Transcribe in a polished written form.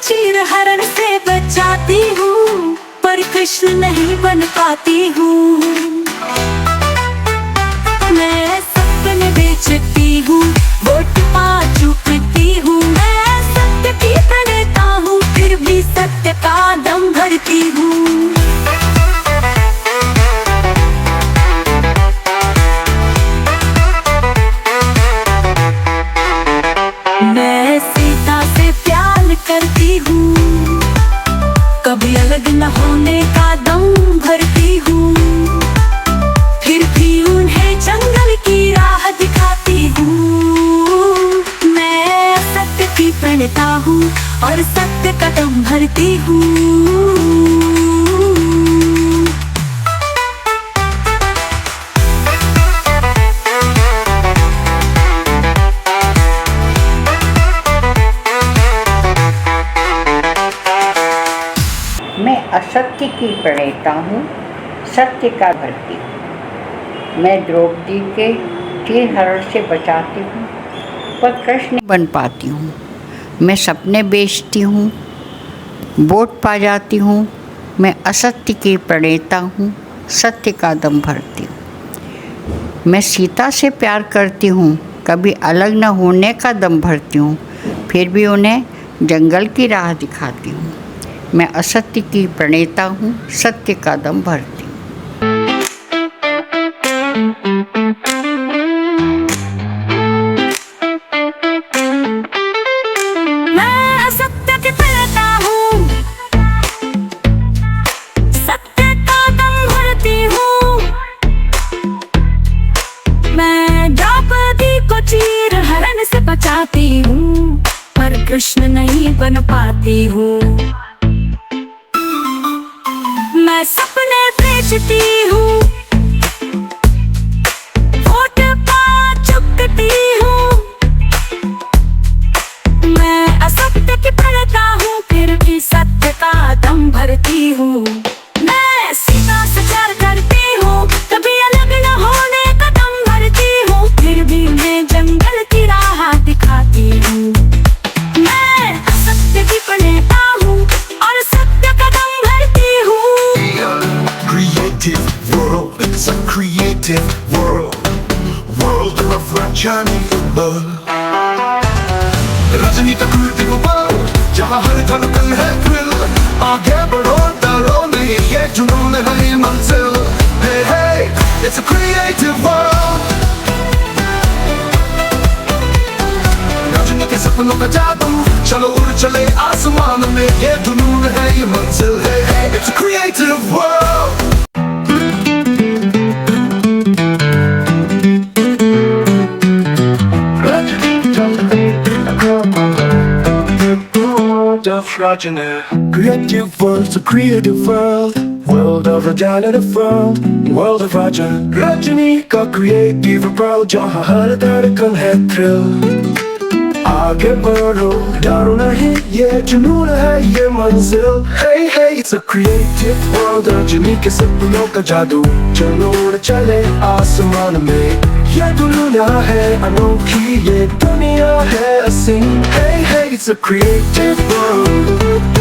चीरहरण से बचाती हूँ, पर कृष्ण नहीं बन पाती हूँ। मैं सपने बेचती हूँ, वोट पा चुकती हूँ। मैं सत्य की प्रणेता हूँ, फिर भी सत्य का दम भरती हूँ। मैं सीता से प्यार करती हूँ, कभी अलग न होने का दम भरती हूँ, फिर भी उन्हें जंगल की राह दिखाती हूँ। मैं सत्य की प्रणेता हूँ और सत्य का दम भरती हूँ। मैं असत्य की प्रणेता हूँ, सत्य का भरती हूँ। मैं द्रौपदी के चीरहरण से बचाती हूँ, पर कृष्ण बन पाती हूँ। मैं सपने बेचती हूँ, वोट पा जाती हूँ। मैं असत्य की प्रणेता हूँ, सत्य का दम भरती हूँ। मैं सीता से प्यार करती हूँ, कभी अलग न होने का दम भरती हूँ, फिर भी उन्हें जंगल की राह दिखाती हूँ। मैं असत्य की प्रणेता हूँ, सत्य का दम भरती हूँ। मैं असत्य की प्रणेता हूँ, सत्य का दम भरती हूँ। मैं द्रौपदी को चीरहरण से बचाती हूँ, पर कृष्ण नहीं बन पाती हूँ। मैं सपने बेचती हूँ, वोट पा चुकती हूँ। मैं असत्य की पढ़ता हूँ, फिर भी सत्य का दम भरती हूँ। मैं सीधा सचार करती हूँ, कभी अलग न होने का दम भरती हूँ। फिर भी मैं जंगल की राह दिखाती हूँ। मैं असत्य की पढ़ता हूँ और सत्य का दम भरती हूँ। Creative world, it's a creative world. World of Rajani love. Rajni का creative world, जहाँ हर धड़कन है thrill. आगे बढ़ो डरो नहीं, ये जुनून है ये मंजिल. Hey hey, it's a creative world. Rajni के सपनों का जादू, चलो उड़ चले आसमान में, ये जुनून है ये मंजिल. Hey hey, it's a creative world. Of Rajana. Creative world's a creative world. World of Rajana the world. World of Rajana. Rajani का creative world, जहाँ हर धड़कन है thrill. आगे बढ़ो डरो नहीं, ये जुनून है ये मंजिल. Hey hey, it's a creative world. Rajni के सपनों का जादू, चलो उड़ चले आसमान में, ये दुनिया है अनोखी, ये दुनिया है असीम. Hey hey, it's a creative world.